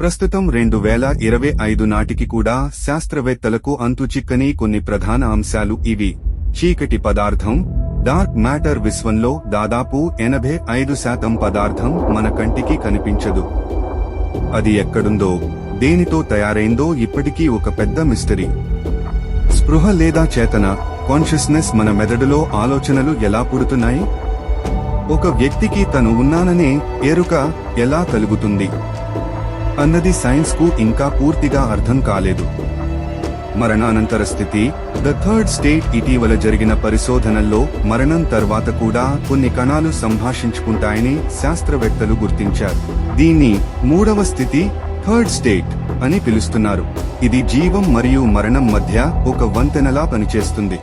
ప్రస్తుతం 2025 నాటికి కూడా శాస్త్రవేత్తలకు అంతుచిక్కని కొన్ని ప్రధాన అంశాలు ఇవి. చీకటి పదార్థం, డార్క్ మ్యాటర్. విశ్వంలో దాదాపు 85% పదార్థం మన కంటికి కనిపించదు. అది ఎక్కడుందో, దేనితో తయారైందో ఇప్పటికీ ఒక పెద్ద మిస్టరీ. స్పృహ లేదా చేతన, కాన్షియస్నెస్. మన మెదడులో ఆలోచనలు ఎలా పుడుతున్నాయి? ఒక వ్యక్తికి తను ఉన్నాననే ఎరుక ఎలా కలుగుతుంది అన్నది సైన్స్ కు ఇంకా పూర్తిగా అర్థం కాలేదు. మరణానంతర స్థితి, ద థర్డ్ స్టేట్. ఇటీవల జరిగిన పరిశోధనల్లో మరణం తర్వాత కూడా కొన్ని కణాలు సంభాషించుకుంటాయని శాస్త్రవేత్తలు గుర్తించారు. దీన్ని మూడవ స్థితి, థర్డ్ స్టేట్ అని పిలుస్తున్నారు. ఇది జీవం మరియు మరణం మధ్య ఒక వంతెనలా పనిచేస్తుంది.